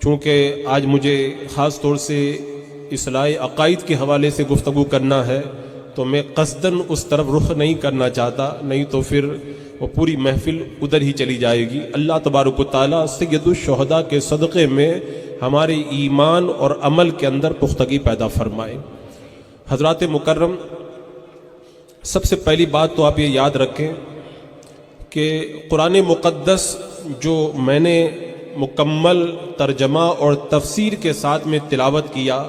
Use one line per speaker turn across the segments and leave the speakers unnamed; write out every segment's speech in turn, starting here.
چونکہ آج مجھے خاص طور سے اصلاح عقائد کے حوالے سے گفتگو کرنا ہے تو میں قصداً اس طرف رخ نہیں کرنا چاہتا، نہیں تو پھر وہ پوری محفل ادھر ہی چلی جائے گی۔ اللہ تبارک و تعالیٰ سید الشہداء کے صدقے میں ہمارے ایمان اور عمل کے اندر پختگی پیدا فرمائے۔ حضرات مکرم، سب سے پہلی بات تو آپ یہ یاد رکھیں کہ قرآن مقدس جو میں نے مکمل ترجمہ اور تفسیر کے ساتھ میں تلاوت کیا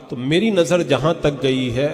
تو میری نظر جہاں تک گئی ہے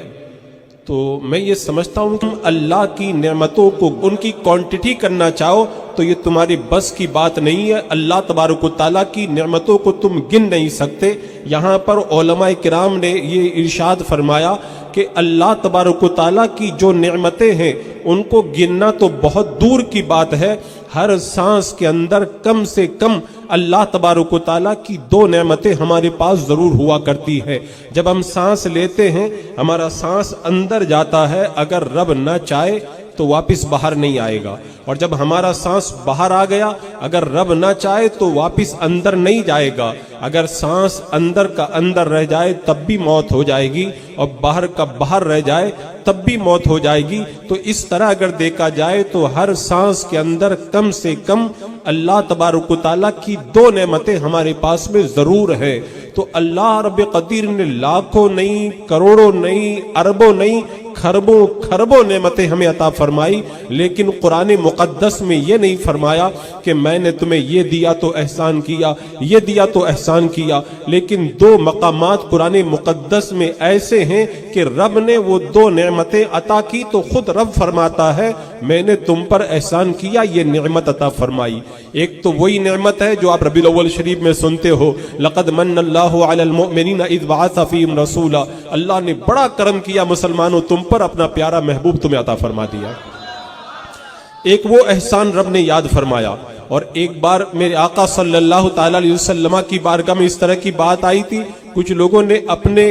تو میں یہ سمجھتا ہوں کہ اللہ کی نعمتوں کو ان کی کوانٹٹی کرنا چاہو تو یہ تمہاری بس کی بات نہیں ہے۔ اللہ تبارک و تعالیٰ کی نعمتوں کو تم گن نہیں سکتے۔ یہاں پر علماء کرام نے یہ ارشاد فرمایا کہ اللہ تبارک و تعالیٰ کی جو نعمتیں ہیں ان کو گننا تو بہت دور کی بات ہے۔ ہر سانس کے اندر کم سے کم اللہ تبارک و تعالیٰ کی 2 نعمتیں ہمارے پاس ضرور ہوا کرتی ہے۔ جب ہم سانس لیتے ہیں ہمارا سانس اندر جاتا ہے، اگر رب نہ چاہے تو واپس باہر نہیں آئے گا، اور جب ہمارا سانس باہر آ گیا اگر رب نہ چاہے تو واپس اندر نہیں جائے گا۔ اگر سانس اندر کا اندر رہ جائے تب بھی موت ہو جائے گی، اور باہر کا باہر رہ جائے تب بھی موت ہو جائے گی۔ تو اس طرح اگر دیکھا جائے تو ہر سانس کے اندر کم سے کم اللہ تبارک و تعالیٰ کی 2 نعمتیں ہمارے پاس میں ضرور ہے۔ تو اللہ رب قدیر نے لاکھوں نہیں، کروڑوں نہیں، اربوں نہیں، کھربوں کھربوں نعمتیں ہمیں عطا فرمائی، لیکن قرآن مقدس میں یہ نہیں فرمایا کہ میں نے تمہیں یہ دیا تو احسان کیا، یہ دیا تو احسان کیا۔ لیکن 2 مقامات قرآن مقدس میں ایسے ہیں کہ رب نے وہ 2 نعمتیں عطا کی تو خود رب فرماتا ہے میں نے تم پر احسان کیا، یہ نعمت عطا فرمائی۔ ایک تو وہی نعمت ہے جو آپ ربیع الاول شریف میں سنتے ہو، لقد من اللہ علی المؤمنین اذ بعث فیہم رسولا، اللہ نے بڑا کرم کیا مسلمانوں تم پر، اپنا پیارا محبوب تمہیں عطا فرما دیا۔ ایک وہ احسان رب نے یاد فرمایا، اور ایک بار میرے آقا صلی اللہ تعالی علیہ وسلم کی بارگاہ میں اس طرح کی بات آئی تھی، کچھ لوگوں نے اپنے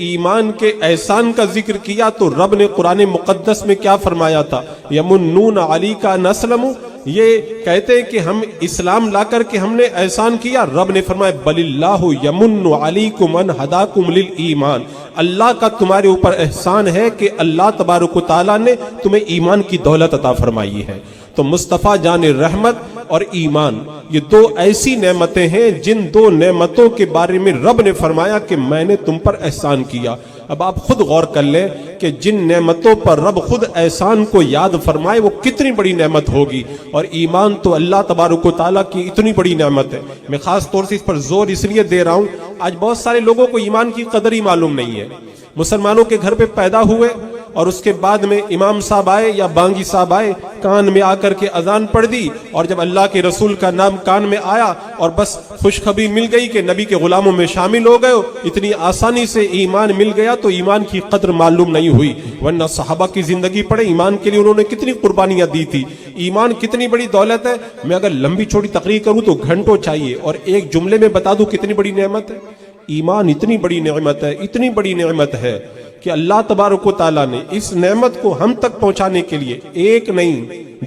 ایمان کے احسان کا ذکر کیا تو رب نے قرآن مقدس میں کیا فرمایا تھا؟ یمنون علیک ان اسلموا، یہ کہتے ہیں کہ ہم اسلام لا کر کے ہم نے احسان کیا، رب نے فرمایا بل اللہ یمن علیکم ان ہداکم للایمان، اللہ کا تمہارے اوپر احسان ہے کہ اللہ تبارک و تعالیٰ نے تمہیں ایمان کی دولت عطا فرمائی ہے۔ تو مصطفیٰ جان رحمت اور ایمان، یہ 2 ایسی نعمتیں ہیں جن 2 نعمتوں کے بارے میں رب نے فرمایا کہ میں نے تم پر احسان کیا۔ اب آپ خود غور کر لیں کہ جن نعمتوں پر رب خود احسان کو یاد فرمائے وہ کتنی بڑی نعمت ہوگی، اور ایمان تو اللہ تبارک و تعالیٰ کی اتنی بڑی نعمت ہے۔ میں خاص طور سے اس پر زور اس لیے دے رہا ہوں، آج بہت سارے لوگوں کو ایمان کی قدر ہی معلوم نہیں ہے۔ مسلمانوں کے گھر پہ پیدا ہوئے اور اس کے بعد میں امام صاحب آئے یا بانگی صاحب آئے، کان میں آ کر کے اذان پڑھ دی، اور جب اللہ کے رسول کا نام کان میں آیا اور بس خوشخبری مل گئی کہ نبی کے غلاموں میں شامل ہو گئے، اتنی آسانی سے ایمان مل گیا تو ایمان کی قدر معلوم نہیں ہوئی۔ ورنہ صحابہ کی زندگی پڑھے، ایمان کے لیے انہوں نے کتنی قربانیاں دی تھی، ایمان کتنی بڑی دولت ہے۔ میں اگر لمبی چھوٹی تقریر کروں تو گھنٹوں چاہیے، اور ایک جملے میں بتا دوں کتنی بڑی نعمت ہے۔ ایمان اتنی بڑی نعمت ہے، اتنی بڑی نعمت ہے کہ اللہ تبارک و تعالیٰ نے اس نعمت کو ہم تک پہنچانے کے لیے 1 نہیں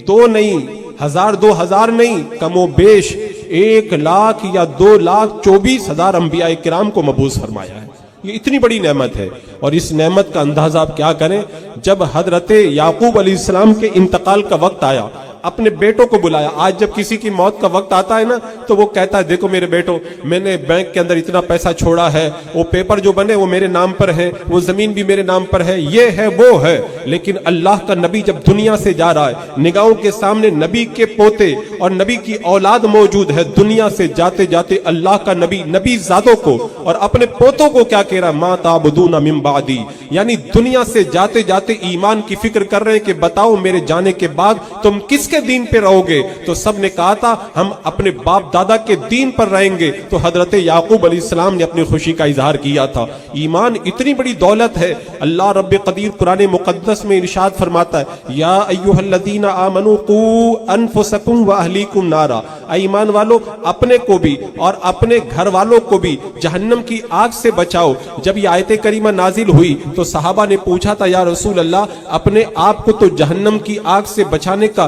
2 نہیں 1000 2000 نہیں، کم و بیش 1 لاکھ یا 2,24,000 انبیاء کرام کو مبعوث فرمایا ہے۔ یہ اتنی بڑی نعمت ہے، اور اس نعمت کا اندازہ آپ کیا کریں۔ جب حضرت یعقوب علیہ السلام کے انتقال کا وقت آیا، اپنے بیٹوں کو بلایا۔ آج جب کسی کی موت کا وقت آتا ہے نا تو وہ کہتا ہے دیکھو میرے بیٹوں، میں نے بینک کے اندر اتنا پیسہ چھوڑا ہے، وہ پیپر جو بنے وہ میرے نام پر ہے، وہ زمین بھی میرے نام پر ہے، یہ ہے وہ ہے۔ لیکن اللہ کا نبی جب دنیا سے جا رہا ہے، نگاہوں کے سامنے نبی کے پوتے اور نبی کی اولاد موجود ہے، دنیا سے جاتے جاتے اللہ کا نبی نبی زادوں کو اور اپنے پوتوں کو کیا کہہ رہا؟ ما تعبدون من بعدی، یعنی دنیا سے جاتے جاتے ایمان کی فکر کر رہے ہیں کہ بتاؤ میرے جانے کے بعد تم کس کے دین پہ رہو گے؟ تو سب نے کہا تھا ہم اپنے باپ دادا کے دین پر رہیں گے۔ تو حضرت یعقوب علیہ السلام نے اپنی خوشی کا اظہار کیا تھا۔ ایمان اتنی بڑی دولت ہے، اللہ رب قدیر قرآن مقدس میں ارشاد فرماتا ہے یا ایھا الذین آمنوا قوا انفسکم واہلیکم نارا، اے ایمان والو اپنے کو بھی اور اپنے گھر والوں کو بھی جہنم کی آگ سے بچاؤ۔ جب یہ آیت کریمہ نازل ہوئی تو صحابہ نے پوچھا تھا یا رسول اللہ اپنے آپ کو تو جہنم کی آگ سے بچانے کا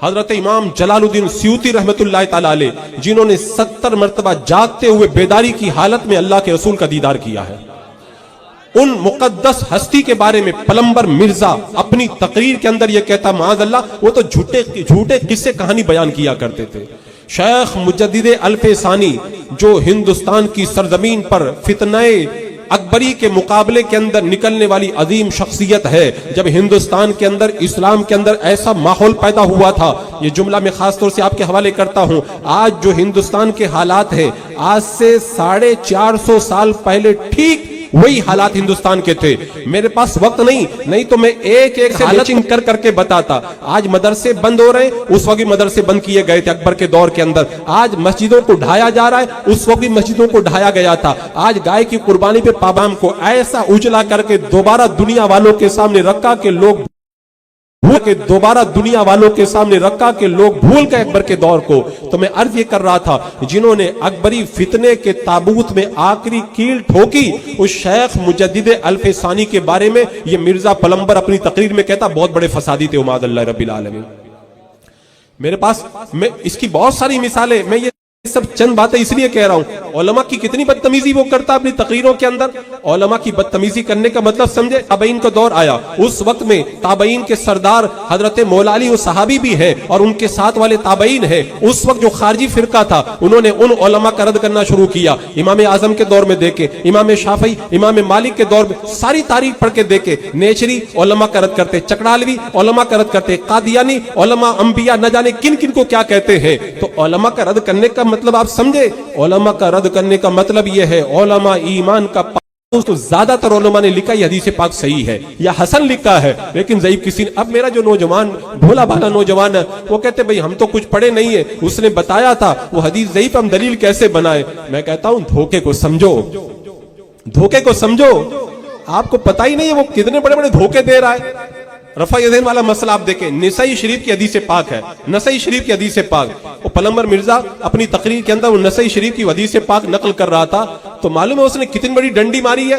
حضرت امام جلال الدین سیوطی رحمت اللہ تعالی علیہ، جنہوں نے 70 مرتبہ جاگتے ہوئے بیداری کی حالت میں اللہ کے رسول کا دیدار کیا ہے، ان مقدس ہستی کے بارے میں پلمبر مرزا اپنی تقریر کے اندر یہ کہتا معاذ اللہ وہ تو جھوٹے قصے کہانی بیان کیا کرتے تھے۔ شیخ مجدد الف ثانی جو ہندوستان کی سرزمین پر فتنہ اکبری کے مقابلے کے اندر نکلنے والی عظیم شخصیت ہے، جب ہندوستان کے اندر اسلام کے اندر ایسا ماحول پیدا ہوا تھا، یہ جملہ میں خاص طور سے آپ کے حوالے کرتا ہوں، آج جو ہندوستان کے حالات ہیں آج سے 450 سال پہلے ٹھیک وہی حالات ہندوستان کے تھے۔ میرے پاس وقت نہیں تو میں ایک سے لچنگ کر کے بتاتا۔ آج مدرسے بند ہو رہے ہیں، اس وقت مدرسے بند کیے گئے تھے اکبر کے دور کے اندر۔ آج مسجدوں کو ڈھایا جا رہا ہے، اس وقت بھی مسجدوں کو ڈھایا گیا تھا۔ آج گائے کی قربانی پہ پابند کو ایسا اجلا کر کے دوبارہ دنیا والوں کے سامنے رکھا کہ لوگ بھول گئے اکبر کے دور کو۔ تو میں عرض یہ کر رہا تھا، جنہوں نے اکبری فتنے کے تابوت میں آخری کیل ٹھوکی، اس شیخ مجدد الف ثانی کے بارے میں یہ مرزا پلمبر اپنی تقریر میں کہتا بہت بڑے فسادی تھے معاذ اللہ رب العالمین۔ میرے پاس میں اس کی بہت ساری مثالیں، میں یہ سب چند باتیں اس لیے کہہ رہا ہوں۔ علماء کی کتنی بدتمیزی وہ کرتا اپنی تقریروں کے اندر۔ علماء کی بدتمیزی کرنے کا مطلب سمجھے، تابعین کا دور آیا، اس وقت میں تابعین کے سردار حضرت مولا علی وہ صحابی بھی ہیں اور ان کے ساتھ والے تابعین ہیں۔ اس وقت جو خارجی فرقہ تھا انہوں نے ان علماء کا رد کرنا شروع کیا۔ امام اعظم کے دور میں دیکھیں، امام شافعی، امام مالک کے دور میں ساری تاریخ پڑھ کے دیکھیں، نیچری علماء کا رد کرتے، چکڑالوی علماء کا رد کرتے، قادیانی علماء انبیاء نہ جانے کن کن کو کیا کہتے ہیں۔ تو علماء کا رد کرنے کا مطلب آپ سمجھے، علماء کا رد کرنے کا مطلب یہ ہے علماء ایمان کا تو زیادہ تر علماء نے لکھا یہ حدیث پاک صحیح ہے یا حسن لکھا ہے، لیکن ضعیف کسی نے۔ اب میرا جو نوجوان بھولا بھالا نوجوان ہے وہ کہتے بھئی ہم تو کچھ پڑھے نہیں ہے، اس نے بتایا تھا وہ حدیث ضعیف، ہم دلیل کیسے بنائے؟ میں کہتا ہوں دھوکے کو سمجھو، دھوکے کو سمجھو۔ آپ کو پتہ ہی نہیں ہے وہ کتنے بڑے بڑے دھوکے دے رہا ہے۔ رفع یدین والا مسئلہ آپ دیکھیں، نسائی شریف کی حدیث پاک ہے، نسائی شریف کی حدیث پاک، وہ پلمبر مرزا اپنی تقریر کے اندر وہ نسائی شریف کی حدیث پاک نقل کر رہا تھا، تو معلوم ہے اس نے کتنی بڑی ڈنڈی ماری ہے۔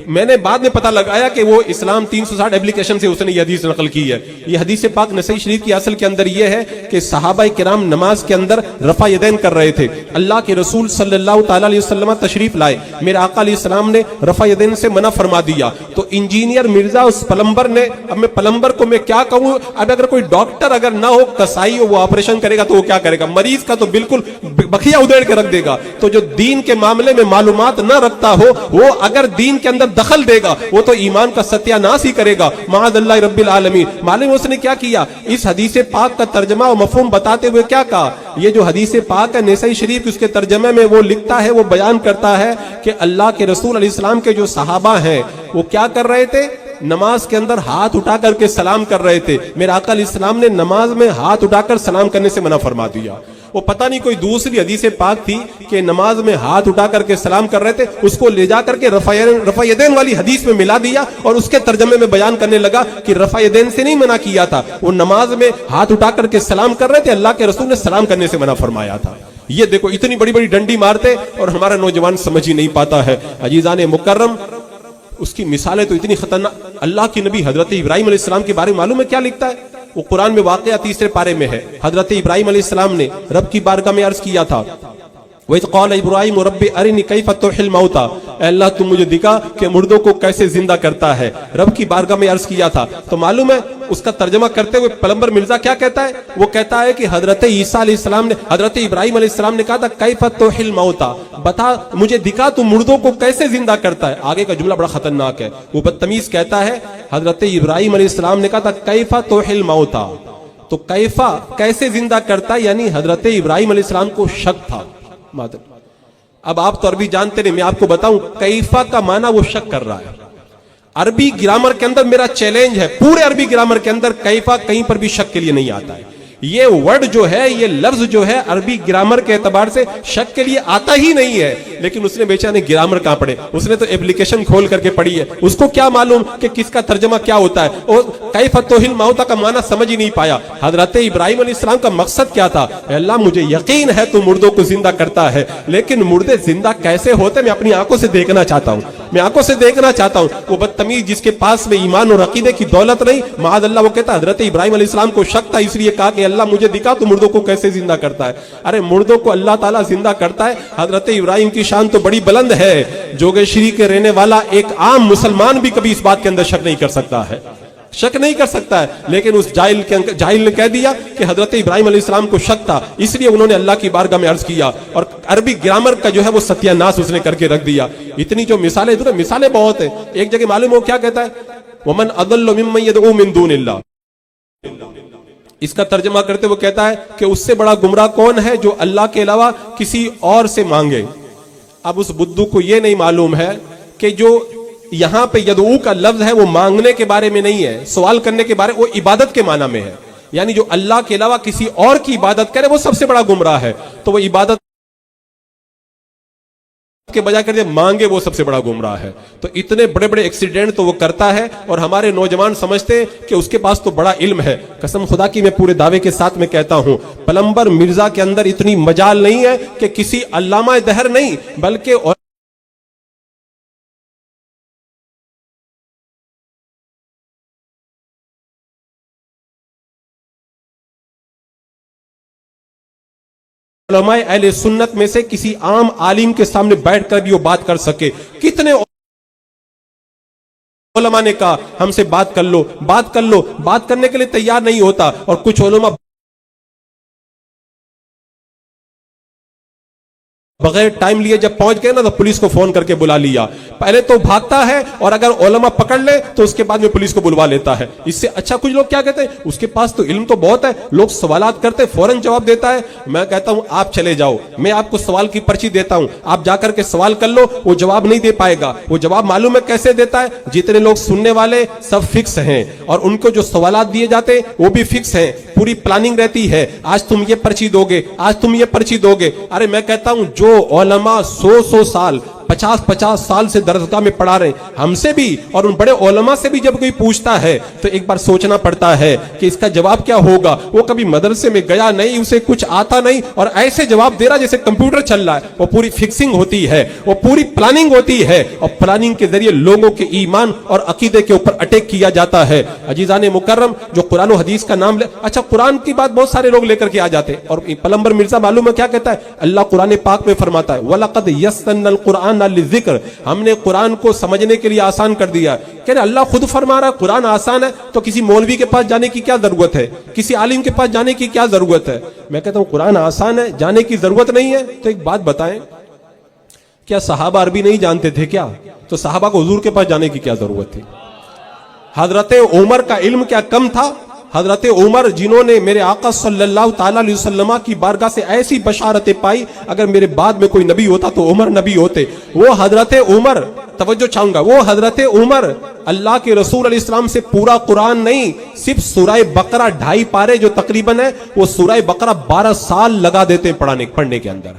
میں نے بعد میں پتہ لگایا کہ وہ اسلام 360 ایپلیکیشن سے اس نے یہ حدیث نقل کی ہے۔ یہ حدیث پاک نسائی شریف کی اصل کے اندر یہ ہے کہ صحابہ کرام نماز کے اندر رفع یدین کر رہے تھے، اللہ کے رسول صلی اللہ تعالی علیہ وسلم تشریف لائے، میرے آقا علیہ السلام نے رفع یدین سے منع فرما دیا، تو انجینئر مرزا اس پلمبر نے، اب میں پلمبر کو میں کیا کہوں، اب اگر کوئی ڈاکٹر اگر نہ ہو، کسائی ہو، وہ آپریشن کرے گا تو وہ کیا کرے گا؟ مریض کا تو بالکل بخیا ادھیڑ کے رکھ دے گا۔ تو جو دین کے معاملے میں معلومات نہ رکھتا ہو وہ اگر دین کے اندر دخل دے گا وہ تو ایمان کا ستیہ ناس ہی کرے گا معاذ اللہ رب العالمین۔ معلوم اس نے کیا کیا، اس حدیث پاک کا ترجمہ و مفہوم بتاتے ہوئے کیا کہا، یہ جو حدیث پاک ہے نسائی شریف اس کے ترجمے میں وہ لکھتا ہے، وہ بیان کرتا ہے کہ اللہ کے رسول علیہ السلام کے جو صحابہ ہیں وہ کیا کر رہے تھے، نماز کے اندر ہاتھ اٹھا کر کے سلام کر رہے تھے۔ میرے آقا علیہ السلام نے نماز میں ہاتھ اٹھا کر سلام کرنے سے منع فرما دیا۔ وہ پتہ نہیں کوئی دوسری حدیث پاک تھی کہ نماز میں ہاتھ اٹھا کر کے سلام کر رہے تھے، اس کو لے جا کر کے رفع یدین والی حدیث میں ملا دیا اور اس کے ترجمے میں بیان کرنے لگا کہ رفع یدین سے نہیں منع کیا تھا، وہ نماز میں ہاتھ اٹھا کر کے سلام کر رہے تھے، اللہ کے رسول نے سلام کرنے سے منع فرمایا تھا۔ یہ دیکھو اتنی بڑی بڑی ڈنڈی مارتے اور ہمارا نوجوان سمجھ ہی نہیں پاتا ہے۔ عزیزان مکرم، اس کی مثالیں تو اتنی خطرناک۔ اللہ کی نبی حضرت ابراہیم علیہ السلام کے بارے میں معلوم ہے کیا لکھتا ہے؟ وہ قرآن میں واقعہ 3 پارے میں ہے۔ حضرت ابراہیم علیہ السلام نے رب کی بارگاہ میں عرض کیا تھا، وَإِذْ قَالَ إِبْرَاهِيمُ رَبِّ أَرِنِي كَيْفَ تُحْيِي الْمَوْتَى، اے اللہ تم مجھے دکھا کہ مردوں کو کیسے زندہ کرتا ہے۔ رب کی بارگاہ میں عرض کیا تھا، تو معلوم ہے اس کا ترجمہ کرتے ہوئے پلمبر مرزا کیا کہتا ہے؟ وہ کہتا ہے کہ حضرت عیسیٰ علیہ السلام نے، حضرت ابراہیم علیہ السلام نے کہا تھا کیف تحیی الموتى، بتا مجھے دکھا تو مردوں کو کیسے زندہ کرتا ہے۔ آگے کا جملہ بڑا خطرناک ہے، وہ بدتمیز کہتا ہے حضرت ابراہیم علیہ السلام نے کہا تھا کیف تحیی الموتى، تو کیفا کیسے زندہ کرتا ہے، یعنی حضرت ابراہیم علیہ السلام کو شک تھا۔ اب آپ تو عربی جانتے نہیں، میں آپ کو بتاؤں کیفا کا معنی وہ شک کر رہا ہے۔ عربی گرامر کے اندر میرا چیلنج ہے، پورے عربی گرامر کے اندر کیفا کہیں پر بھی شک کے لیے نہیں آتا ہے۔ یہ ورڈ جو ہے، یہ لفظ جو ہے عربی گرامر کے اعتبار سے شک کے لیے آتا ہی نہیں ہے، لیکن اس نے بیچارے گرامر کہاں پڑھے، اس نے تو ایپلیکیشن کھول کر کے پڑھی ہے، اس کو کیا معلوم کہ کس کا ترجمہ کیا ہوتا ہے، اور کیف تحیی الموتى کا معنی سمجھ ہی نہیں پایا۔ حضرت ابراہیم علیہ السلام کا مقصد کیا تھا؟ اے اللہ مجھے یقین ہے تو مردوں کو زندہ کرتا ہے، لیکن مردے زندہ کیسے ہوتے میں اپنی آنکھوں سے دیکھنا چاہتا ہوں۔ میں آنکھوں سے دیکھنا چاہتا ہوں. وہ بدتمیز جس کے پاس میں ایمان اور عقیدے کی دولت نہیں, معاذ اللہ, وہ کہتا ہے حضرت ابراہیم علیہ السلام کو شک تھا, اس لیے کہا کہ اللہ مجھے دکھا تو مردوں کو کیسے زندہ کرتا ہے. ارے مردوں کو اللہ تعالیٰ زندہ کرتا ہے. حضرت ابراہیم کی شان تو بڑی بلند ہے. جوگیشری کے رہنے والا ایک عام مسلمان بھی کبھی اس بات کے اندر شک نہیں کر سکتا ہے, شک نہیں کر سکتا ہے. لیکن اس جاہل نے کہہ دیا کہ حضرت ابراہیم علیہ السلام کو شک تھا, اس لیے انہوں نے اللہ کی بارگاہ میں عرض کیا, اور عربی گرامر کا جو ہے وہ ستیہ ناس اس نے کر کے رکھ دیا. اتنی جو مثالیں بہت ہیں. ایک جگہ معلوم ہو کیا کہتا ہے, وَمَنْ أَضَلُّ مِمَّنْ يَدْعُو مِن دُونِ اللَّهِ. اس کا ترجمہ کرتے وہ کہتا ہے کہ اس سے بڑا گمراہ کون ہے جو اللہ کے علاوہ کسی اور سے مانگے. اب اس بدھو کو یہ نہیں معلوم ہے کہ جو یہاں پہ یدعو کا لفظ ہے وہ مانگنے کے بارے میں نہیں ہے, سوال کرنے کے بارے, وہ عبادت کے معنی میں ہے. یعنی جو اللہ کے علاوہ کسی اور کی عبادت کرے وہ سب سے بڑا گمراہ ہے. تو وہ عبادت کے بجائے کر دے مانگے وہ سب سے بڑا گمراہ ہے. تو اتنے بڑے بڑے ایکسیڈنٹ تو وہ کرتا ہے, اور ہمارے نوجوان سمجھتے کہ اس کے پاس تو بڑا علم ہے. قسم خدا کی میں پورے دعوے کے ساتھ میں کہتا ہوں, پلمبر مرزا کے اندر اتنی مجال نہیں ہے کہ کسی علامہ دہر نہیں بلکہ علماء اہل سنت میں سے کسی عام عالم کے سامنے بیٹھ کر بھی وہ بات کر سکے. کتنے علماء نے کہا ہم سے بات کر لو, بات کر لو, بات کرنے کے لیے تیار نہیں ہوتا. اور کچھ علماء بغیر ٹائم لیے جب پہنچ گئے نا تو پولیس کو فون کر کے بلا لیا. پہلے تو بھاگتا ہے, اور اگر علماء پکڑ لے تو اس کے بعد میں پولیس کو بلوا لیتا ہے. اس سے اچھا کچھ لوگ کیا کہتے ہیں, اس کے پاس تو علم تو بہت ہے, لوگ سوالات کرتے فوراً جواب دیتا ہے. میں کہتا ہوں آپ چلے جاؤ, میں آپ کو سوال کی پرچی دیتا ہوں, آپ جا کر کے سوال کر لو. وہ جواب نہیں دے پائے گا. وہ جواب معلوم ہے کیسے دیتا ہے, جتنے لوگ سننے والے سب فکس ہیں, اور ان کو جو سوالات دیے جاتے وہ بھی فکس ہیں. پوری پلاننگ رہتی ہے, آج تم یہ پرچی دو گے, آج تم یہ پرچی دو گے. ارے میں کہتا ہوں جو علماء 100 سال 50 سال سے درسگاہ میں پڑھا رہے ہم سے بھی, اور ان بڑے علماء سے بھی جب کوئی پوچھتا ہے تو ایک بار سوچنا پڑتا ہے کہ اس کا جواب کیا ہوگا. وہ کبھی مدرسے میں گیا نہیں, اسے کچھ آتا نہیں, اور ایسے جواب دے رہا جیسے کمپیوٹر چل رہا ہے. وہ پوری فکسنگ ہوتی ہے, وہ پوری پلاننگ ہوتی ہے, اور پلاننگ کے ذریعے لوگوں کے ایمان اور عقیدے کے اوپر اٹیک کیا جاتا ہے. عزیزان مکرم, جو قرآن و حدیث کا نام اچھا قرآن کی بات بہت سارے لوگ لے کر کے آ جاتے, اور پلمبر مرزا معلوم ہے کیا کہتا ہے, اللہ قرآن پاک میں فرماتا ہے وَلَقَدْ يَسَّرْنَا الْقُرْآنَ لِلذِّكْرِ, ہم نے قرآن کو سمجھنے کے لیے آسان کر دیا. کہ اللہ خود فرما رہا ہے قرآن آسان ہے, تو کسی مولوی کے پاس جانے کی کیا ضرورت ہے, کسی عالم کے پاس جانے کی کیا ضرورت ہے. میں کہتا ہوں قرآن آسان ہے, جانے کی ضرورت نہیں ہے. تو ایک بات بتائیں, کیا صحابہ عربی نہیں جانتے تھے کیا؟ تو صحابہ کو حضور کے پاس جانے کی کیا ضرورت تھی؟ حضرت عمر کا علم کیا کم تھا؟ حضرت عمر جنہوں نے میرے آقا صلی اللہ تعالیٰ علیہ وسلم کی بارگاہ سے ایسی بشارتیں پائی, اگر میرے بعد میں کوئی نبی ہوتا تو عمر نبی ہوتے. وہ حضرت عمر, توجہ چاہوں گا, وہ حضرت عمر اللہ کے رسول علیہ السلام سے پورا قرآن نہیں, صرف سورہ بقرہ 2.5 پارے جو تقریباً ہے, وہ سورہ بقرہ 12 سال لگا دیتے ہیں پڑھنے کے اندر.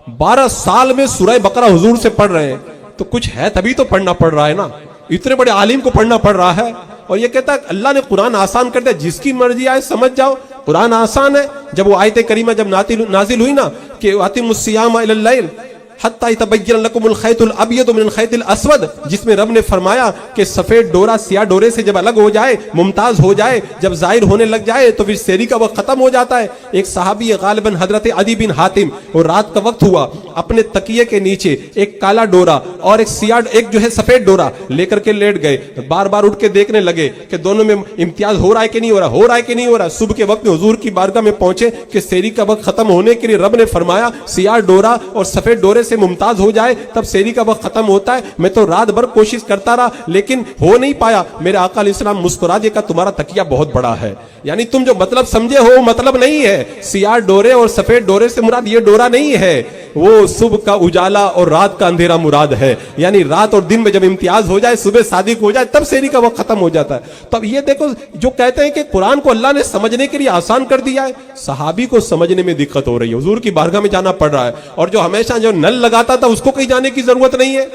12 سال میں سورہ بقرہ حضور سے پڑھ رہے ہیں, تو کچھ ہے تبھی تو پڑھنا پڑ رہا ہے نا. اتنے بڑے عالم کو پڑھنا پڑ رہا ہے, اور یہ کہتا ہے اللہ نے قرآن آسان کر دیا, جس کی مرضی آئے سمجھ جاؤ. قرآن آسان ہے. جب وہ آیت کریمہ جب نازل ہوئی نا کہ وَأَتِمُّ الصِّيَامَ إِلَى اللَّيْلِ حتی یتبین لکم الخیط الابیض من الخیط الاسود, جس میں رب نے فرمایا کہ سفید ڈورا سیاہ ڈورے سے جب الگ ہو جائے, ممتاز ہو جائے, جب ظاہر ہونے لگ جائے تو پھر سحری کا وقت ختم ہو جاتا ہے. ایک صحابی غالباً حضرت عدی بن حاتم, اور رات کا وقت ہوا, اپنے تکیے کے نیچے ایک کالا ڈورا اور ایک جو ہے سفید ڈورا لے کر کے لیٹ گئے. بار بار اٹھ کے دیکھنے لگے کہ دونوں میں امتیاز ہو رہا ہے کہ نہیں ہو رہا, ہو رہا ہے کہ نہیں ہو رہا. صبح کے وقت میں حضور کی بارگاہ میں پہنچے کہ سحری کا وقت ختم ہونے کے لیے رب نے فرمایا سیاہ ڈورا اور سفید ڈورے سے ممتاز ہو جائے تب سحری کا وقت ختم ہوتا ہے. میں تو رات بھر کوشش کرتا رہا لیکن ہو نہیں پایا. میرے آقا علیہ السلام مسکرا دیا کہ تمہارا تکیہ بہت بڑا ہے, یعنی تم جو مطلب سمجھے ہو مطلب نہیں ہے. سیاہ ڈورے اور سفید ڈورے سے مراد یہ ڈورا نہیں ہے, وہ صبح کا اجالا اور رات کا اندھیرا مراد ہے. یعنی رات اور دن میں جب امتیاز ہو جائے, صبح صادق ہو جائے, تب سحری کا وقت ختم ہو جاتا ہے. تو اب یہ دیکھو, جو کہتے ہیں کہ قرآن کو اللہ نے سمجھنے کے لیے آسان کر دیا ہے, صحابی کو سمجھنے میں دقت ہو رہی ہے, حضور کی بارگاہ میں جانا پڑ رہا ہے. اور جو ہمیشہ جو نل لگاتا تھا اس کو کہیں جانے کی ضرورت نہیں ہے.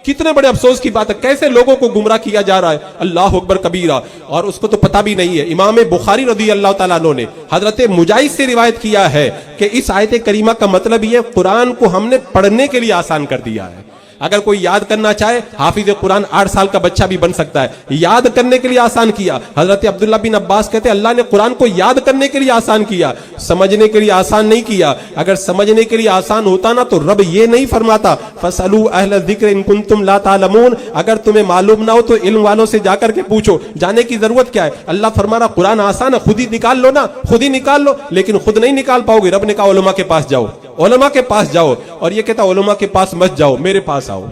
کتنے بڑے افسوس کی بات ہے, کیسے لوگوں کو گمراہ کیا جا رہا ہے. اللہ اکبر کبیرہ. اور اس کو تو پتہ بھی نہیں ہے. امام بخاری رضی اللہ تعالیٰ عنہ نے حضرت مجاہد سے روایت کیا ہے کہ اس آیت کریمہ کا مطلب یہ قرآن کو ہم نے پڑھنے کے لیے آسان کر دیا ہے, اگر کوئی یاد کرنا چاہے حافظ قرآن 8 سال کا بچہ بھی بن سکتا ہے. یاد کرنے کے لیے آسان کیا. حضرت عبداللہ بن عباس کہتے ہیں اللہ نے قرآن کو یاد کرنے کے لیے آسان کیا, سمجھنے کے لیے آسان نہیں کیا. اگر سمجھنے کے لیے آسان ہوتا نا تو رب یہ نہیں فرماتا فَاسْأَلُوا أَهْلَ الذِّكْرِ إِن كُنتُمْ لَا تَعْلَمُونَ, اگر تمہیں معلوم نہ ہو تو علم والوں سے جا کر کے پوچھو, جانے کی ضرورت کیا ہے. اللہ فرما رہا قرآن آسان ہے, خود ہی نکال لو نا, خود ہی نکال لو. لیکن خود نہیں نکال پاؤ گے. رب نے کہا علماء کے پاس جاؤ, علماء کے پاس جاؤ. اور یہ کہتا علماء کے پاس مت جاؤ, میرے پاس آؤ.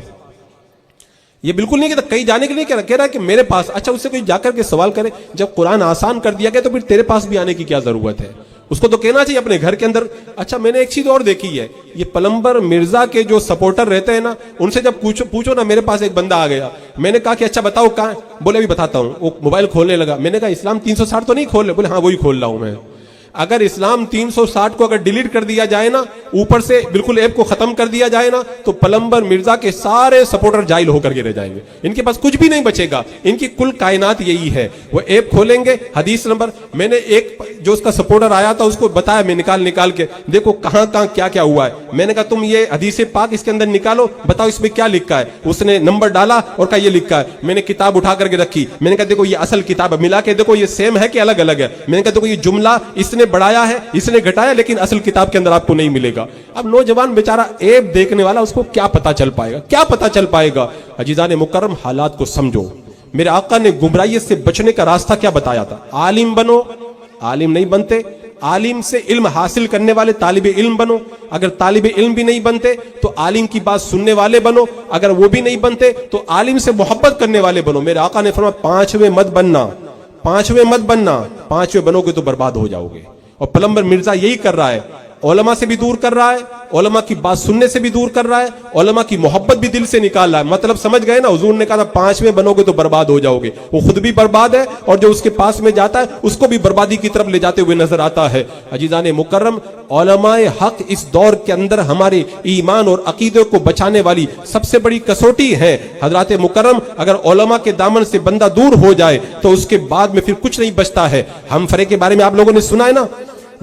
یہ بالکل نہیں کہتا کہیں جانے کے لیے کہہ رہا ہے کہ میرے پاس. اچھا اس سے کوئی جا کر کے سوال کرے جب قرآن آسان کر دیا گیا تو پھر تیرے پاس بھی آنے کی کیا ضرورت ہے. اس کو تو کہنا چاہیے اپنے گھر کے اندر. اچھا میں نے ایک چیز اور دیکھی ہے, یہ پلمبر مرزا کے جو سپورٹر رہتے ہیں نا, ان سے جب پوچھو نا, میرے پاس ایک بندہ آ گیا, میں نے کہا کہ اچھا بتاؤ کہاں ہے, بولے ابھی بتاتا ہوں. وہ موبائل کھولنے لگا, میں نے کہا اسلام 360 تو نہیں کھول رہے, بولے ہاں وہی کھول رہا ہوں میں. اگر اسلام 360 کو اگر ڈیلیٹ کر دیا جائے نا, اوپر سے بالکل ایپ کو ختم کر دیا جائے نا, تو پلمبر مرزا کے سارے سپورٹر جاہل ہو کر کے رہ جائیں گے. ان کے پاس کچھ بھی نہیں بچے گا. ان کی کل کائنات یہی ہے. وہ ایپ کھولیں گے, حدیث نمبر, میں نے ایک جو اس کا سپورٹر آیا تھا اس کو بتایا, میں نکال کے دیکھو کہاں کیا ہوا ہے. میں نے کہا تم یہ حدیث پاک اس کے اندر نکالو, بتاؤ اس میں کیا لکھا ہے. اس نے نمبر ڈالا اور کہا یہ لکھا ہے. میں نے کتاب اٹھا کر کے رکھی, میں نے کہا دیکھو یہ اصل کتاب ہے, ملا کے دیکھو یہ سیم ہے کہ الگ الگ ہے. میں نے کہا دیکھو یہ جملہ اس نے بڑھایا ہے, اس نے گھٹایا, لیکن اصل کتاب کے اندر آپ کو نہیں ملے گا. اب نوجوان بیچارہ ایپ دیکھنے والا, اس کو کیا پتا چل پائے گا, کیا پتا چل پائے گا. عزیزان مکرم حالات کو سمجھو. میرے آقا نے گمراہی سے بچنے کا راستہ کیا بتایا تھا؟ عالم بنو. عالم نہیں بنتے, عالم سے علم حاصل کرنے والے طالب علم بنو. اگر طالب علم بھی نہیں بنتے تو عالم کی بات سننے والے بنو. اگر وہ بھی نہیں بنتے تو عالم سے محبت کرنے والے بنو. میرے آقا نے فرمایا پانچویں مت بننا, پانچویں مت بننا. پانچویں بنو گے تو برباد ہو جاؤ گے. اور پلمبر مرزا یہی کر رہا ہے, علماء سے بھی دور کر رہا ہے, علماء کی بات سننے سے بھی دور کر رہا ہے, علماء کی محبت بھی دل سے نکال رہا ہے. مطلب سمجھ گئے نا, حضور نے کہا تھا پانچویں بنو گے تو برباد ہو جاؤ گے. وہ خود بھی برباد ہے اور جو اس کے پاس میں جاتا ہے اس کو بھی بربادی کی طرف لے جاتے ہوئے نظر آتا ہے. عزیزان مکرم, علماء حق اس دور کے اندر ہمارے ایمان اور عقیدے کو بچانے والی سب سے بڑی کسوٹی ہے. حضرات مکرم, اگر علماء کے دامن سے بندہ دور ہو جائے تو اس کے بعد میں پھر کچھ نہیں بچتا ہے. ہم فرے کے بارے میں آپ لوگوں نے سنا ہے نا,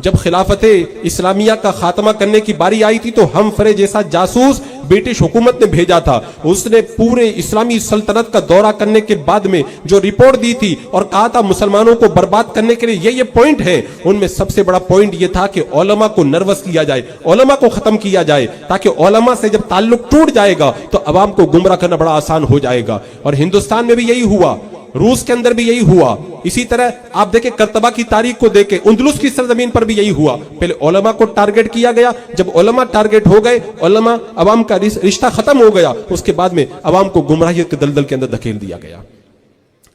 جب خلافت اسلامیہ کا خاتمہ کرنے کی باری آئی تھی تو ہم فرے جیسا جاسوس برٹش حکومت نے بھیجا تھا. اس نے پورے اسلامی سلطنت کا دورہ کرنے کے بعد میں جو رپورٹ دی تھی اور کہا تھا مسلمانوں کو برباد کرنے کے لیے یہ پوائنٹ ہیں, ان میں سب سے بڑا پوائنٹ یہ تھا کہ علماء کو نروس کیا جائے, علماء کو ختم کیا جائے, تاکہ علماء سے جب تعلق ٹوٹ جائے گا تو عوام کو گمراہ کرنا بڑا آسان ہو جائے گا. اور ہندوستان میں بھی یہی ہوا, روس کے اندر بھی یہی ہوا. اسی طرح آپ دیکھیں کرتبہ کی تاریخ کو دیکھیں, اندلس کی سرزمین پر بھی یہی ہوا. پہلے علماء کو ٹارگٹ کیا گیا, جب علماء ٹارگٹ ہو گئے, علماء عوام کا رشتہ ختم ہو گیا, اس کے بعد میں عوام کو گمراہیت کے دلدل کے اندر دھکیل دیا گیا.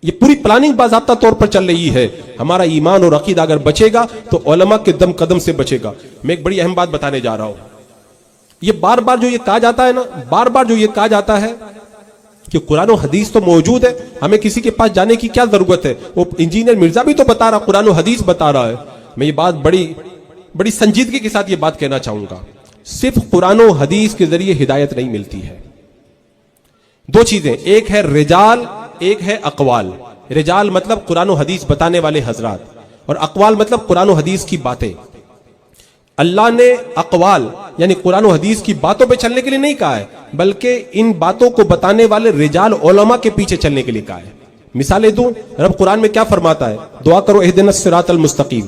یہ پوری پلاننگ باضابطہ طور پر چل رہی ہے. ہمارا ایمان اور عقیدہ اگر بچے گا تو علماء کے دم قدم سے بچے گا. میں ایک بڑی اہم بات بتانے جا رہا ہوں. یہ بار بار جو یہ کہا جاتا ہے نا, بار بار جو یہ کہا جاتا ہے کہ قرآن و حدیث تو موجود ہے, ہمیں کسی کے پاس جانے کی کیا ضرورت ہے. وہ انجینئر مرزا بھی تو بتا رہا, قرآن و حدیث بتا رہا ہے. میں یہ بات بڑی سنجیدگی کے ساتھ یہ بات کہنا چاہوں گا, صرف قرآن و حدیث کے ذریعے ہدایت نہیں ملتی ہے. دو چیزیں, ایک ہے رجال, ایک ہے اقوال. رجال مطلب قرآن و حدیث بتانے والے حضرات, اور اقوال مطلب قرآن و حدیث کی باتیں. اللہ نے اقوال یعنی قرآن و حدیث کی باتوں پہ چلنے کے لیے نہیں کہا ہے, بلکہ ان باتوں کو بتانے والے رجال علماء کے پیچھے چلنے کے لیے کہا ہے. مثالیں دوں, رب قرآن میں کیا فرماتا ہے, دعا کرو اہدنا الصراط المستقیم.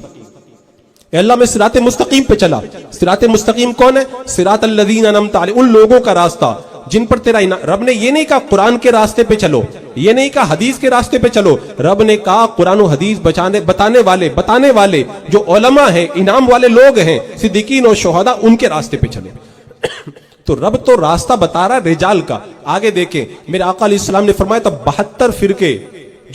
اے اللہ میں صراط مستقیم پہ چلا. صراط مستقیم کون ہے؟ صراط الذین انعمت علیہم, ان لوگوں کا راستہ جن پر تیرا رب نے یہ نہیں کہا قرآن کے راستے پہ چلو, یہ نہیں کہا حدیث کے راستے پہ چلو. رب نے کہا قرآن و حدیث بتانے والے جو علماء ہیں, انعام والے لوگ ہیں, صدیقین اور شہداء, ان کے راستے پہ چلے. تو رب تو راستہ بتا رہا ہے رجال کا. آگے دیکھیں, میرے آقا علیہ السلام نے فرمایا تھا 72 فرقے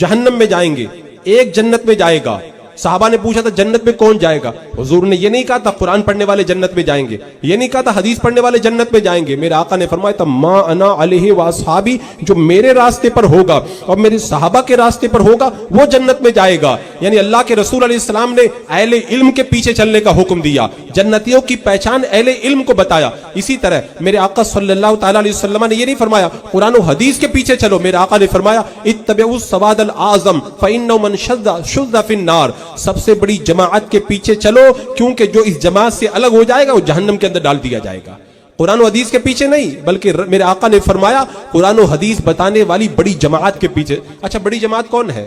جہنم میں جائیں گے, ایک جنت میں جائے گا. صحابہ نے پوچھا تھا جنت میں کون جائے گا؟ حضور نے یہ نہیں کہا تھا قرآن پڑھنے والے جنت میں جائیں گے, یہ نہیں کہا تھا حدیث پڑھنے والے جنت میں جائیں گے. میرے آقا نے فرمایا تھا ما انا علیہ واصحابی, جو میرے راستے پر ہوگا اور میرے صحابہ کے راستے پر ہوگا وہ جنت میں جائے گا. یعنی اللہ کے رسول علیہ السلام نے اہل علم کے پیچھے چلنے کا حکم دیا, جنتیوں کی پہچان اہل علم کو بتایا. اسی طرح میرے آقا صلی اللہ تعالی علیہ وسلم نے یہ نہیں فرمایا قرآن و حدیث کے پیچھے چلو. میرے آقا نے فرمایا اتبعوا السواد الاعظم فانه من شذ فی النار, سب سے بڑی جماعت کے پیچھے چلو, کیونکہ جو اس جماعت سے الگ ہو جائے گا وہ جہنم کے اندر ڈال دیا جائے گا. قرآن و حدیث کے پیچھے نہیں، بلکہ میرے آقا نے فرمایا قرآن و حدیث بتانے والی بڑی جماعت کے پیچھے۔ اچھا بڑی جماعت کون ہے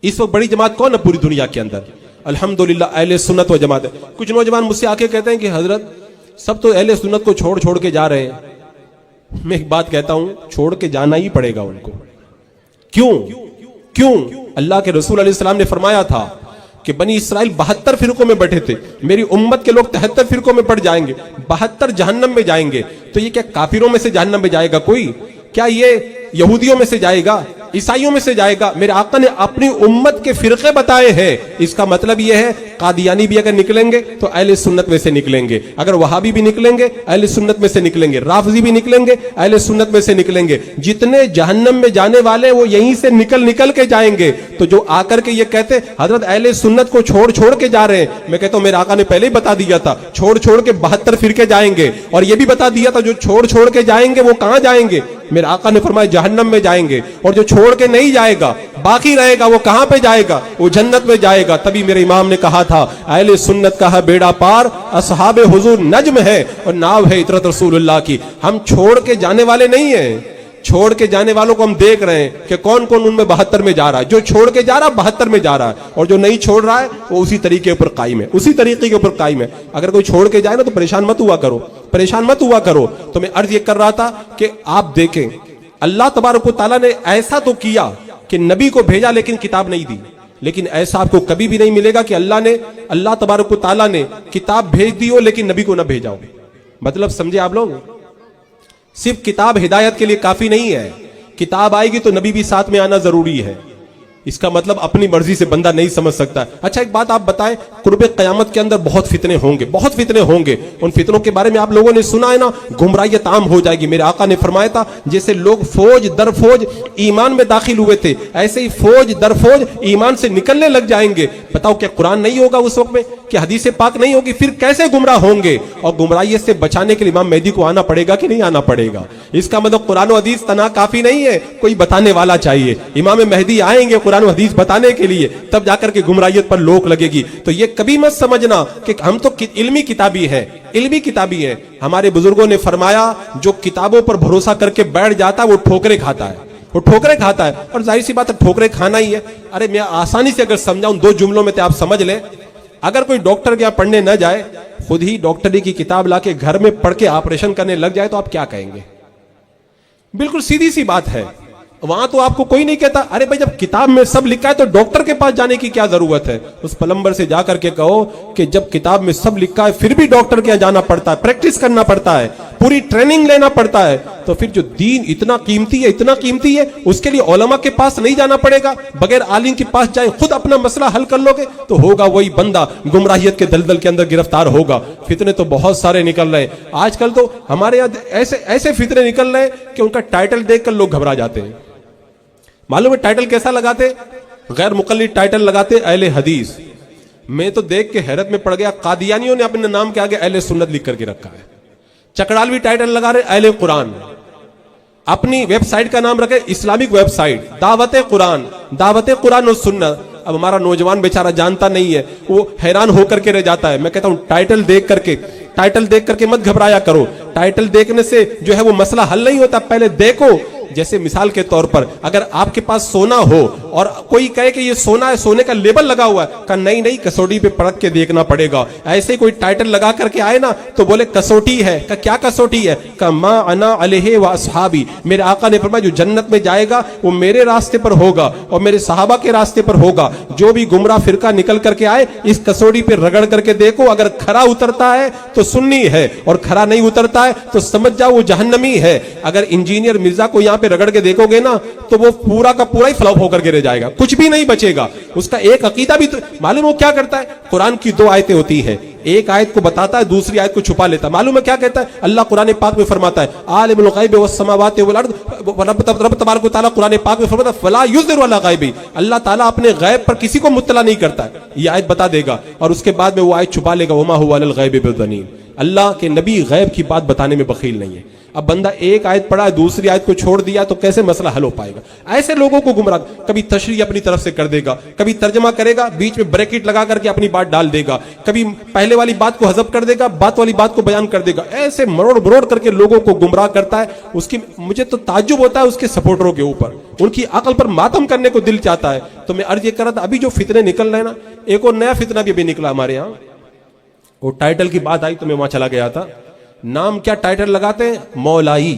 اس وقت؟ بڑی جماعت کون ہے پوری دنیا کے اندر؟ الحمدللہ اہل سنت و جماعت ہے۔ کچھ نوجوان مجھ سے آ کے کہتے ہیں کہ حضرت سب تو اہل سنت کو چھوڑ کے جا رہے ہیں۔ میں ایک بات کہتا ہوں، چھوڑ کے جانا ہی پڑے گا ان کو۔ کیوں؟ اللہ کے رسول علیہ السلام نے فرمایا تھا کہ بنی اسرائیل 72 فرقوں میں بٹے تھے، میری امت کے لوگ 73 فرقوں میں بٹ جائیں گے، 72 جہنم میں جائیں گے۔ تو یہ کیا کافروں میں سے جہنم میں جائے گا کوئی؟ کیا یہ یہودیوں میں سے جائے گا، عیسائیوں میں سے جائے گا؟ میرے آقا نے اپنی امت کے فرقے بتائے ہیں۔ اس کا مطلب یہ ہے قادیانی بھی اگر نکلیں گے تو اہل سنت میں سے نکلیں گے، اگر وہابی بھی نکلیں گے اہل سنت میں سے نکلیں گے، رافضی بھی نکلیں گے اہل سنت میں سے نکلیں گے۔ جتنے جہنم میں جانے والے وہ یہیں سے نکل کے جائیں گے۔ تو جو آ کر کے یہ کہتے حضرت اہل سنت کو چھوڑ کے جا رہے ہیں، میں کہتا ہوں میرے آقا نے پہلے ہی بتا دیا تھا چھوڑ کے 72 فرقے جائیں گے، اور یہ بھی بتا دیا تھا جو چھوڑ کے جائیں گے وہ کہاں جائیں گے؟ میرے آقا نے فرمایا جہنم میں جائیں گے، اور جو چھوڑ کے نہیں جائے گا باقی رہے گا وہ کہاں پہ جائے گا؟ وہ جنت میں جائے گا۔ تبھی میرے امام نے کہا تھا اہل سنت کا ہے بیڑا پار، اصحاب حضور نجم ہے اور ناو ہے عطرت رسول اللہ کی۔ ہم چھوڑ کے جانے والے نہیں ہیں، چھوڑ کے جانے والوں کو ہم دیکھ رہے ہیں کہ کون ان میں 72 میں جا رہا ہے۔ جو چھوڑ کے جا رہا ہے 72 میں جا رہا ہے، اور جو نہیں چھوڑ رہا ہے وہ اسی طریقے اوپر قائم ہے، اسی طریقے کے اوپر قائم ہے۔ اگر کوئی چھوڑ کے جائے نا تو پریشان مت ہوا کرو۔ تو میں عرض یہ کر رہا تھا کہ آپ دیکھیں اللہ تبارک و تعالیٰ نے ایسا تو کیا کہ نبی کو بھیجا لیکن کتاب نہیں دی، لیکن ایسا آپ کو کبھی بھی نہیں ملے گا کہ اللہ تبارک و تعالیٰ نے کتاب بھیج دی ہو لیکن نبی کو نہ بھیجا ہو۔ مطلب سمجھے آپ لوگ؟ صرف کتاب ہدایت کے لیے کافی نہیں ہے، کتاب آئے گی تو نبی بھی ساتھ میں آنا ضروری ہے۔ اس کا مطلب اپنی مرضی سے بندہ نہیں سمجھ سکتا۔ اچھا ایک بات آپ بتائیں، قرب قیامت کے اندر بہت فتنے ہوں گے۔ ان فتنوں کے بارے میں آپ لوگوں نے سنا ہے نا، گمراہیت عام ہو جائے گی۔ میرے آقا نے فرمایا تھا جیسے لوگ فوج در فوج ایمان میں داخل ہوئے تھے، ایسے ہی فوج در فوج ایمان سے نکلنے لگ جائیں گے۔ بتاؤ کیا قرآن نہیں ہوگا اس وقت میں؟ کہ حدیث پاک نہیں ہوگی؟ پھر کیسے گمراہ ہوں گے؟ اور گمراہیت سے بچانے کے لیے امام مہدی کو آنا پڑے گا کہ نہیں آنا پڑے گا؟ اس کا مطلب قرآن و حدیث تنہا کافی نہیں ہے، کوئی بتانے والا چاہیے۔ امام مہدی آئیں گے قرآن و حدیث بتانے کے لیے، تب جا کر کے گمراہیت پر لوک لگے گی۔ تو یہ کبھی مت سمجھنا کہ ہم تو علمی کتابی ہیں۔ ہمارے بزرگوں نے فرمایا جو کتابوں پر بھروسہ کر کے بیٹھ جاتا ہے وہ ٹھوکریں کھاتا ہے، اور ظاہر سی بات ہے ٹھوکریں کھانا ہی ہے۔ ارے میں آسانی سے اگر سمجھاؤں 2 جملوں میں تو آپ سمجھ لیں، اگر کوئی ڈاکٹر کے یہاں پڑھنے نہ جائے، خود ہی ڈاکٹری کی کتاب لا کے گھر میں پڑھ کے آپریشن کرنے لگ جائے تو آپ کیا کہیں گے؟ بالکل سیدھی سی بات ہے۔ وہاں تو آپ کو کوئی نہیں کہتا ارے بھائی جب کتاب میں سب لکھا ہے تو ڈاکٹر کے پاس جانے کی کیا ضرورت ہے؟ اس پلمبر سے جا کر کے کہو کہ جب کتاب میں سب لکھا ہے پھر بھی ڈاکٹر کے یہاں جانا پڑتا ہے، پریکٹس کرنا پڑتا ہے، پوری ٹریننگ لینا پڑتا ہے، تو پھر جو دین اتنا قیمتی ہے اس کے لیے علماء کے پاس نہیں جانا پڑے گا؟ بغیر عالم کے پاس جائیں خود اپنا مسئلہ حل کر لو گے تو ہوگا وہی بندہ گمراہیت کے دلدل کے اندر گرفتار ہوگا۔ فتنے تو بہت سارے نکل رہے ہیں آج کل، تو ہمارے یہاں ایسے فتنے نکل رہے ہیں کہ ان کا ٹائٹل دیکھ کر لوگ گھبرا جاتے ہیں۔ معلوم ہے ٹائٹل کیسا لگاتے؟ غیر مقلد ٹائٹل لگاتے اہل حدیث۔ میں تو دیکھ کے حیرت میں پڑ گیا، قادیانیوں نے اپنے نام کے آگے اہل سنت لکھ کر کے رکھا ہے۔ چکڑالوی ٹائٹل لگا رہے اہل قرآن، اپنی ویب سائٹ کا نام رکھے اسلامک ویب سائٹ دعوت قرآن و سنت۔ اب ہمارا نوجوان بیچارہ جانتا نہیں ہے، وہ حیران ہو کر کے رہ جاتا ہے۔ میں کہتا ہوں ٹائٹل دیکھ کر کے مت گھبرایا کرو، ٹائٹل دیکھنے سے جو ہے وہ مسئلہ حل نہیں ہوتا، پہلے دیکھو۔ جیسے مثال کے طور پر اگر آپ کے پاس سونا ہو اور کوئی کہے کہ یہ سونا ہے، سونے کا لیبل لگا ہوا ہے، کہا نہیں کسوٹی پہ پرکھ کے دیکھنا پڑے گا۔ ایسے کوئی ٹائٹل لگا کر کے آئے نا تو بولے کسوٹی ہے، کہا کیا کسوٹی ہے؟ کہا ما انا علیہ و اصحابی، میرے آقا نے فرمایا جو جنت میں جائے گا وہ میرے راستے پر ہوگا اور میرے صحابہ کے راستے پر ہوگا۔ جو بھی گمراہ فرقہ نکل کر کے آئے اس کسوٹی پہ رگڑ کر کے دیکھو، اگر کھرا اترتا ہے تو سنی ہے اور کھرا نہیں اترتا ہے تو سمجھ جاؤ وہ جہنمی ہے۔ اگر انجینئر مرزا کو یہاں پہ رگڑ کے دیکھو گے نا تو وہ پورا کا پورا ہی فلاپ ہو کر کے رہ جائے گا، کچھ بھی نہیں بچے گا، اس کا ایک عقیدہ بھی معلوم وہ کیا کرتا ہے؟ قرآن کی 2 آیتیں ہوتی ہیں، ایک آیت کو بتاتا ہے دوسری آیت کو چھپا لیتا ہے۔ معلوم ہے کیا کہتا ہے؟ اللہ قرآن پاک میں فرماتا ہے عالم الغیب والسماوات والارض، رب تبارک و تعالیٰ قرآن پاک میں فرماتا ہے فلا یظہر علی غیبہ، اللہ تعالیٰ اپنے غیب پر کسی کو مطلع نہیں کرتا ہے۔ یہ آیت بتا دے گا اور اس کے بعد میں وہ آیت چھپا لے گا وما هو علی الغیب بضنین۔ اللہ کے نبی غیب کی بات بتانے میں بخیل نہیں ہے. اب بندہ ایک آیت پڑھا ہے دوسری آیت کو چھوڑ دیا تو کیسے مسئلہ حل ہو پائے گا؟ ایسے لوگوں کو گمراہ، کبھی تشریح اپنی طرف سے کر دے گا، کبھی ترجمہ کرے گا بیچ میں بریکٹ لگا کر کے اپنی بات ڈال دے گا، کبھی پہلے والی بات کو حذف کر دے گا، بات والی بات کو بیان کر دے گا، ایسے مروڑ مروڑ کر کے لوگوں کو گمراہ کرتا ہے. اس کی مجھے تو تعجب ہوتا ہے اس کے سپورٹروں کے اوپر، ان کی عقل پر ماتم کرنے کو دل چاہتا ہے. تو میں عرض یہ کر رہا تھا ابھی جو فتنے نکل رہے ہیں نا، ایک اور نیا فتنہ بھی نکلا ہمارے یہاں. وہ ٹائٹل کی بات آئی تو میں وہاں چلا گیا تھا. نام کیا ٹائٹل لگاتے ہیں؟ مولائی.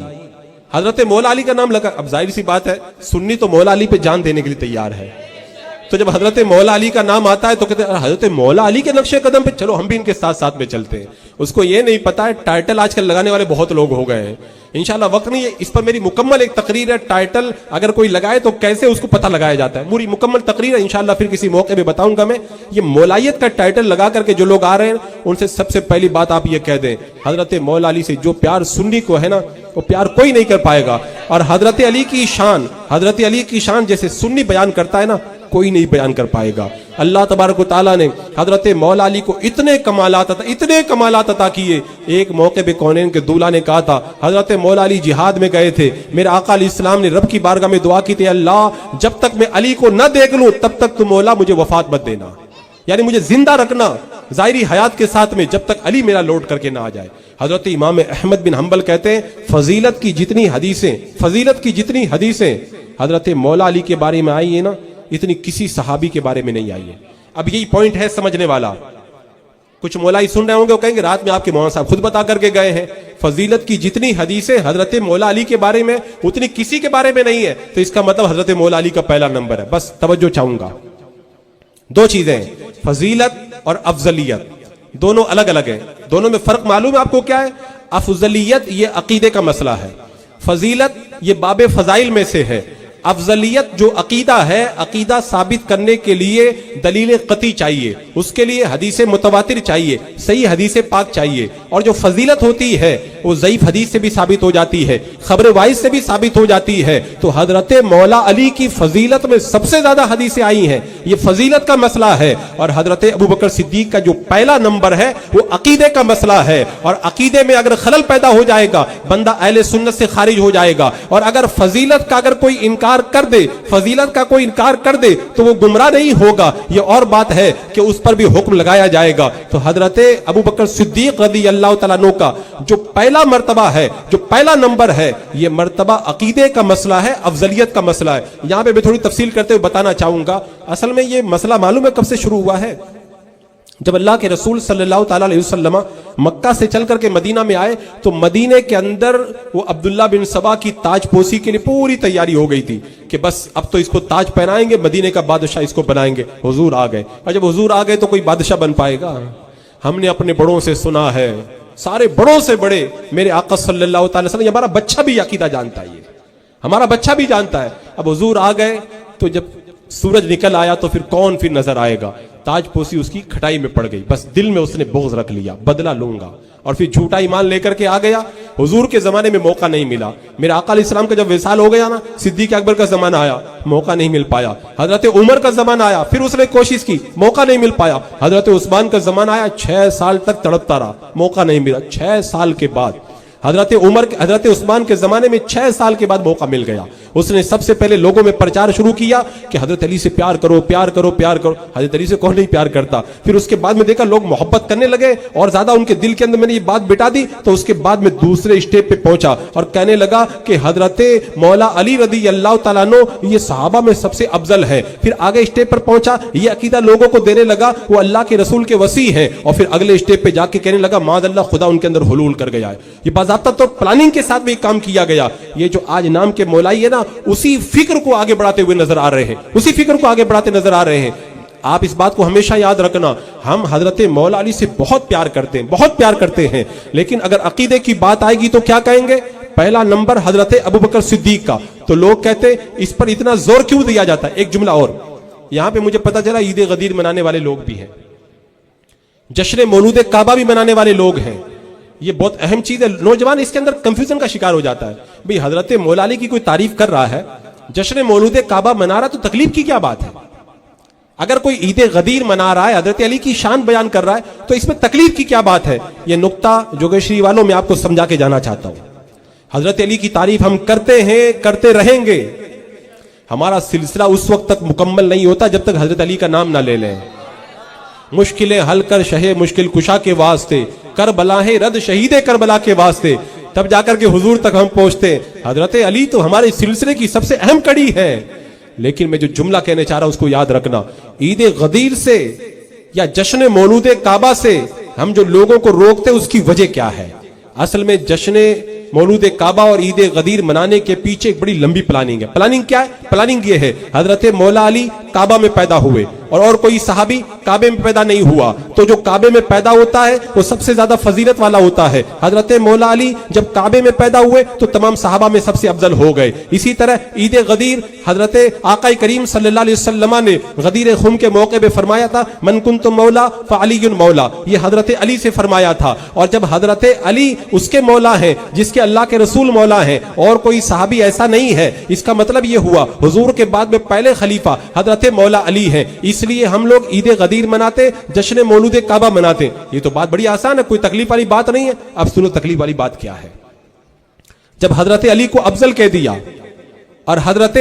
حضرت مولا علی کا نام لگا. اب ظاہر سی بات ہے سنی تو مولا علی پہ جان دینے کے لیے تیار ہے. تو جب حضرت مولا علی کا نام آتا ہے تو کہتے ہیں حضرت مولا علی کے نقش قدم پہ چلو ہم بھی ان کے ساتھ ساتھ میں چلتے ہیں. اس کو یہ نہیں پتا ہے ٹائٹل آج کل لگانے والے بہت لوگ ہو گئے ہیں. انشاءاللہ وقت نہیں ہے اس پر میری مکمل ایک تقریر ہے. ٹائٹل اگر کوئی لگائے تو کیسے اس کو پتہ لگایا جاتا ہے، پوری مکمل تقریر ہے انشاءاللہ پھر کسی موقع میں بتاؤں گا میں. یہ مولائیت کا ٹائٹل لگا کر کے جو لوگ آ رہے ہیں ان سے سب سے پہلی بات آپ یہ کہہ دیں حضرت مولا علی سے جو پیار سنی کو ہے نا وہ پیار کوئی نہیں کر پائے گا. اور حضرت علی کی شان جیسے سنی بیان کرتا ہے نا کوئی نہیں بیان کر پائے گا. اللہ تبارک و تعالیٰ نے حضرت مولا علی کو اتنے کمالات عطا کیے. ایک موقع پہ کونین کے دولہا نے کہا تھا حضرت مولا علی جہاد میں گئے تھے، میرے آقا علیہ السلام نے رب کی بارگاہ میں دعا کی تھی اللہ جب تک میں علی کو نہ دیکھ لوں تب تک تو مولا مجھے وفات مت دینا، یعنی مجھے زندہ رکھنا ظاہری حیات کے ساتھ میں جب تک علی میرا لوٹ کر کے نہ آ جائے. حضرت امام احمد بن حنبل کہتے ہیں فضیلت کی جتنی حدیثیں حضرت مولا علی کے بارے میں آئی ہیں نا اتنی کسی صحابی کے بارے میں نہیں آئی ہے. اب یہی پوائنٹ ہے سمجھنے والا. کچھ مولائی سن رہے ہوں گے وہ کہیں گے رات میں آپ کے مولانا صاحب خود بتا کر کے گئے ہیں فضیلت کی جتنی حدیثیں حضرت مولا علی کے بارے میں اتنی کسی کے بارے میں نہیں ہے. تو اس کا مطلب حضرت مولا علی کا پہلا نمبر ہے. بس توجہ چاہوں گا. دو چیزیں فضیلت اور افضلیت دونوں الگ الگ ہیں. دونوں میں فرق معلوم ہے آپ کو کیا ہے؟ افضلیت یہ عقیدے کا مسئلہ ہے، فضیلت یہ باب فضائل میں سے ہے. افضلیت جو عقیدہ ہے، عقیدہ ثابت کرنے کے لیے دلیل قطعی چاہیے، اس کے لیے حدیث متواتر چاہیے، صحیح حدیث پاک چاہیے. اور جو فضیلت ہوتی ہے وہ ضعیف حدیث سے بھی ثابت ہو جاتی ہے، خبر واحد سے بھی ثابت ہو جاتی ہے. تو حضرت مولا علی کی فضیلت میں سب سے زیادہ حدیثیں آئی ہیں، یہ فضیلت کا مسئلہ ہے. اور حضرت ابوبکر صدیق کا جو پہلا نمبر ہے وہ عقیدے کا مسئلہ ہے. اور عقیدے میں اگر خلل پیدا ہو جائے گا بندہ اہل سنت سے خارج ہو جائے گا. اور اگر فضیلت کا اگر کوئی انکار کر دے، فضیلت کا کوئی انکار کر دے تو وہ گمراہ نہیں ہوگا. یہ اور بات ہے کہ اس پر بھی حکم لگایا جائے گا. تو حضرت ابوبکر صدیق رضی اللہ تعالیٰ عنہ کا جو پہلا مرتبہ ہے، جو پہلا نمبر ہے، یہ مرتبہ عقیدے کا مسئلہ ہے، افضلیت کا مسئلہ ہے. یہاں پہ میں تھوڑی تفصیل کرتے ہوئے بتانا چاہوں گا. اصل میں یہ مسئلہ معلوم ہے کب سے شروع ہوا ہے؟ جب اللہ کے رسول صلی اللہ تعالیٰ علیہ وسلم مکہ سے چل کر کے مدینہ میں آئے تو مدینے کے اندر وہ عبداللہ بن سبا کی تاج پوسی کے لیے پوری تیاری ہو گئی تھی کہ بس اب تو اس کو تاج پہنائیں گے، مدینے کا بادشاہ اس کو بنائیں گے. حضور آ گئے. اور جب حضور آ گئے تو کوئی بادشاہ بن پائے گا؟ ہم نے اپنے بڑوں سے سنا ہے، سارے بڑوں سے بڑے میرے آقا صلی اللہ تعالی وسلم، ہمارا بچہ بھی عقیدہ جانتا ہے، یہ ہمارا بچہ بھی جانتا ہے. اب حضور آ گئے تو جب سورج نکل آیا تو کون پھر نظر آئے گا؟ تاج پوسی اس کی کھٹائی میں پڑ گئی. بس دل میں اس نے بغض رکھ لیا، بدلہ لوں گا. اور پھر جھوٹا ایمان لے کر کے آ گیا. حضور کے زمانے میں موقع نہیں ملا. میرے آقا علیہ السلام کا جب وصال ہو گیا نا، صدیق اکبر کا زمانہ آیا، موقع نہیں مل پایا. حضرت عمر کا زمانہ آیا، پھر اس نے کوشش کی، موقع نہیں مل پایا. حضرت عثمان کا زمانہ آیا، 6 سال تک تڑپتا رہا، موقع نہیں ملا. 6 سال کے بعد حضرت عثمان کے زمانے میں 6 سال کے بعد موقع مل گیا. اس نے سب سے پہلے لوگوں میں پرچار شروع کیا کہ حضرت علی سے پیار کرو، پیار کرو، پیار کرو. حضرت علی سے کون نہیں پیار کرتا؟ پھر اس کے بعد میں دیکھا لوگ محبت کرنے لگے اور زیادہ ان کے دل کے اندر میں نے یہ بات بٹا دی. تو اس کے بعد میں دوسرے اسٹیپ پہ پہنچا اور کہنے لگا کہ حضرت مولا علی رضی اللہ تعالیٰ عنہ یہ صحابہ میں سب سے افضل ہے. پھر آگے اسٹیپ پر پہنچا، یہ عقیدہ لوگوں کو دینے لگا وہ اللہ کے رسول کے وصی ہیں. اور پھر اگلے اسٹیپ پہ جا کے کہنے لگا معاذ اللہ خدا ان کے اندر حلول کر گیا ہے. یہ باضابطہ تو پلاننگ کے ساتھ بھی کام کیا گیا. یہ جو آج نام کے مولائی ہے نا، اسی فکر کو آگے بڑھاتے ہوئے نظر آ رہے ہیں، اسی فکر کو آگے بڑھاتے نظر آ رہے ہیں. آپ اس بات کو ہمیشہ یاد رکھنا، ہم حضرت مولا علی سے بہت پیار کرتے ہیں، بہت پیار کرتے ہیں. لیکن اگر عقیدے کی بات آئے گی تو کیا کہیں گے؟ پہلا نمبر حضرت ابوبکر صدیق کا. تو لوگ کہتے ہیں اس پر اتنا زور کیوں دیا جاتا ہے؟ ایک جملہ اور، یہاں پہ مجھے پتا چلا عید غدیر منانے والے لوگ بھی ہیں، جشن مولود کعبہ بھی منانے والے لوگ ہیں. یہ بہت اہم چیز ہے. نوجوان اس کے اندر کنفیوژن کا شکار ہو جاتا ہے. بھئی حضرت مولا علی کی کوئی تعریف کر رہا ہے، جشن مولود کعبہ منا رہا، تو تکلیف کی کیا بات ہے؟ اگر کوئی عید غدیر منا رہا ہے، حضرت علی کی شان بیان کر رہا ہے، تو اس میں تکلیف کی کیا بات ہے؟ یہ نقطہ جوگیشری والوں میں آپ کو سمجھا کے جانا چاہتا ہوں۔ حضرت علی کی تعریف ہم کرتے ہیں، کرتے رہیں گے۔ ہمارا سلسلہ اس وقت تک مکمل نہیں ہوتا جب تک حضرت علی کا نام نہ لے لیں۔ مشکلیں حل کر شہ مشکل کشا کے واسطے، کربلا ہے رد شہید کربلا کے واسطے، تب جا کر کے حضور تک ہم پہنچتے ہیں۔ حضرت علی تو ہمارے سلسلے کی سب سے اہم کڑی ہے۔ لیکن میں جو جملہ کہنے چاہ رہا ہوں اس کو یاد رکھنا، عید غدیر سے یا جشن مولود کعبہ سے ہم جو لوگوں کو روکتے اس کی وجہ کیا ہے؟ اصل میں جشن مولود کعبہ اور عید غدیر منانے کے پیچھے ایک بڑی لمبی پلاننگ ہے۔ پلاننگ کیا ہے؟ پلاننگ یہ ہے، حضرت مولا علی کعبہ میں پیدا ہوئے اور کوئی صحابی کعبے میں پیدا نہیں ہوا، تو جو کعبے میں پیدا ہوتا ہے وہ سب سے زیادہ فضیلت والا ہوتا ہے۔ حضرت مولا علی جب کعبے میں پیدا ہوئے تو تمام صحابہ میں سب سے افضل ہو گئے۔ اسی طرح عید غدیر حضرت آقا کریم صلی اللہ علیہ وسلم نے غدیر خم کے موقع پہ فرمایا تھا، من کنت مولا فعلی مولا، یہ حضرت علی سے فرمایا تھا۔ اور جب حضرت علی اس کے مولا ہیں جس کے اللہ کے رسول مولا ہیں اور کوئی صحابی ایسا نہیں ہے، اس کا مطلب یہ ہوا حضور کے بعد میں پہلے خلیفہ حضرت مولا علی ہیں، اس لیے ہم لوگ عید غدیر مناتے، جشن مولود کعبہ مناتے۔ یہ تو بات بڑی آسان ہے، کوئی تکلیف والی بات نہیں ہے۔ اب سنو تکلیف والی بات کیا ہے۔ جب حضرت علی کو افضل کہہ دیا اور حضرت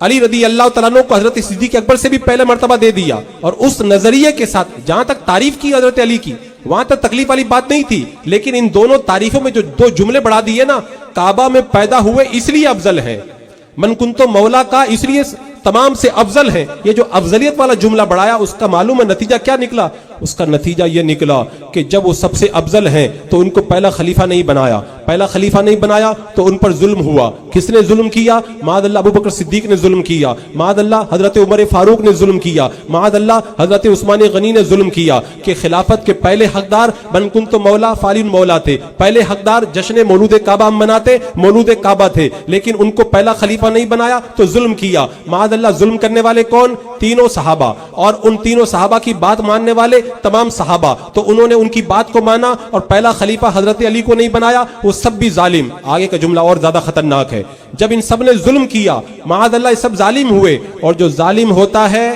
علی رضی اللہ تعالیٰ عنہ کو حضرت صدیق اکبر سے بھی پہلے مرتبہ دے دیا، اور اس نظریے کے ساتھ جہاں تک تعریف کی حضرت علی کی وہاں تک تکلیف والی بات نہیں تھی، لیکن ان دونوں تعریفوں میں جو دو جملے بڑھا دیے نا، کعبہ میں پیدا ہوئے اس لیے افضل ہیں، من کنتو مولا کا اس لیے تمام سے افضل ہیں، یہ جو افضلیت والا جملہ بڑھایا اس کا معلوم ہے نتیجہ کیا نکلا؟ اس کا نتیجہ یہ نکلا کہ جب وہ سب سے افضل ہیں تو ان کو پہلا خلیفہ نہیں بنایا، پہلا خلیفہ نہیں بنایا تو ان پر ظلم ہوا۔ کس نے ظلم کیا؟ معاذ اللہ ابو بکر صدیق نے ظلم کیا، معاذ اللہ حضرت عمر فاروق نے ظلم کیا، معاذ اللہ حضرت عثمان غنی نے ظلم کیا کہ خلافت کے پہلے حقدار من کنتو مولا فعلی مولا تھے، پہلے حقدار جشن مولود کعبہ ہم مناتے، مولود کعبہ تھے، لیکن ان کو پہلا خلیفہ نہیں بنایا تو ظلم کیا۔ معاذ اللہ ظلم کرنے والے کون؟ تینوں صحابہ، اور ان تینوں صحابہ کی بات ماننے والے تمام صحابہ، تو انہوں نے ان کی بات کو مانا اور پہلا خلیفہ حضرت علی کو نہیں بنایا، وہ سب بھی ظالم۔ آگے کا جملہ اور زیادہ خطرناک ہے، جب ان سب نے ظلم کیا معاذ اللہ یہ سب ظالم ہوئے، اور جو ظالم ہوتا ہے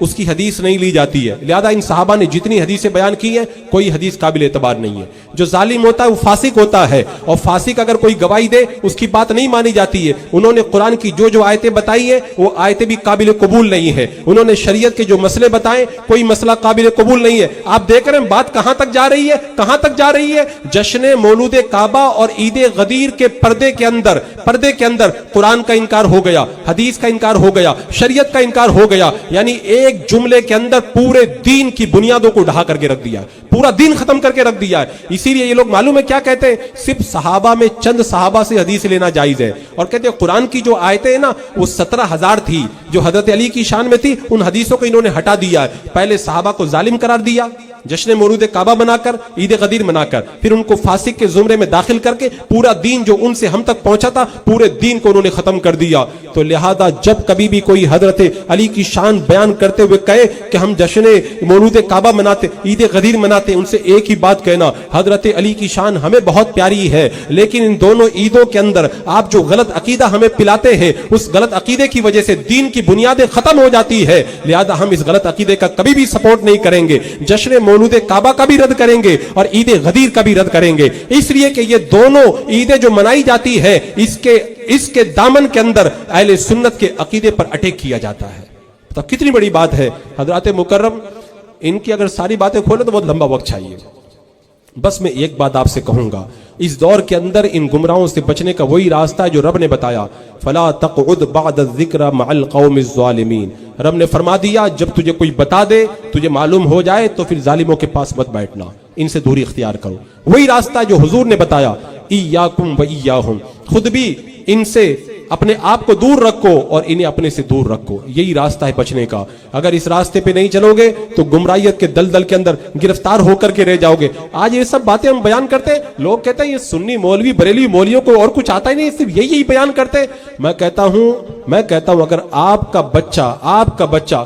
اس کی حدیث نہیں لی جاتی ہے، لہذا ان صحابہ نے جتنی حدیثیں بیان کی ہیں کوئی حدیث قابل اعتبار نہیں ہے۔ جو ظالم ہوتا ہے وہ فاسق ہوتا ہے، اور فاسق اگر کوئی گواہی دے اس کی بات نہیں مانی جاتی ہے۔ انہوں نے قرآن کی جو آیتیں بتائی ہیں وہ آیتیں بھی قابل قبول نہیں ہے، انہوں نے شریعت کے جو مسئلے بتائے کوئی مسئلہ قابل قبول نہیں ہے۔ آپ دیکھ رہے ہیں بات کہاں تک جا رہی ہے، کہاں تک جا رہی ہے؟ جشن مولود کعبہ اور عید غدیر کے پردے کے اندر قرآن کا انکار ہو گیا، حدیث کا انکار ہو گیا، شریعت کا انکار ہو گیا، یعنی ایک جملے کے اندر پورے دین کی بنیادوں کو ڈھا کر کے رکھ دیا، پورا دین ختم کر کے رکھ دیا ہے۔ اسی لیے یہ لوگ معلوم ہے کیا کہتے ہیں؟ صرف صحابہ میں چند صحابہ سے حدیث لینا جائز ہے، اور کہتے ہیں قرآن کی جو آیتیں ہیں نا وہ 17,000 تھی جو حضرت علی کی شان میں تھی، ان حدیثوں کو انہوں نے ہٹا دیا ہے۔ پہلے صحابہ کو ظالم قرار دیا جشن مولود کعبہ بنا کر، عید غدیر منا کر، پھر ان کو فاسق کے زمرے میں داخل کر کے پورا دین جو ان سے ہم تک پہنچا تھا پورے دین کو انہوں نے ختم کر دیا۔ تو لہذا جب کبھی بھی کوئی حضرت علی کی شان بیان کرتے ہوئے کہے کہ ہم جشن مولود کعبہ مناتے، عید غدیر مناتے، ان سے ایک ہی بات کہنا، حضرت علی کی شان ہمیں بہت پیاری ہے، لیکن ان دونوں عیدوں کے اندر آپ جو غلط عقیدہ ہمیں پلاتے ہیں اس غلط عقیدے کی وجہ سے دین کی بنیادیں ختم ہو جاتی ہے، لہذا ہم اس غلط عقیدے کا کبھی بھی سپورٹ نہیں کریں گے۔ جشن مولود کعبہ کا بھی رد کریں گے اور عید غدیر کا بھی رد کریں گے، اس لیے کہ یہ دونوں عیدیں جو منائی جاتی ہے اس کے دامن کے اندر اہل سنت کے عقیدے پر اٹیک کیا جاتا ہے۔ تو کتنی بڑی بات ہے حضرات مکرم، ان کی اگر ساری باتیں کھولے تو بہت لمبا وقت چاہیے۔ بس میں ایک بات آپ سے کہوں گا، اس دور کے اندر ان گمراہوں سے بچنے کا وہی راستہ ہے جو رب نے بتایا، فلا تقعد بعد الذکر مع القوم الظالمین۔ رب نے فرما دیا جب تجھے کوئی بتا دے، تجھے معلوم ہو جائے تو پھر ظالموں کے پاس مت بیٹھنا، ان سے دوری اختیار کرو۔ وہی راستہ جو حضور نے بتایا، ایاکم و ایاہم، خود بھی ان سے اپنے آپ کو دور رکھو اور انہیں اپنے سے دور رکھو، یہی راستہ ہے بچنے کا۔ اگر اس راستے پہ نہیں چلو گے تو گمراہیت کے دلدل کے اندر گرفتار ہو کر کے رہ جاؤ گے۔ آج یہ سب باتیں ہم بیان کرتے ہیں، لوگ کہتے ہیں یہ سنی مولوی بریلوی مولویوں کو اور کچھ آتا ہی نہیں، صرف یہی بیان کرتے ہیں۔ میں کہتا ہوں اگر آپ کا بچہ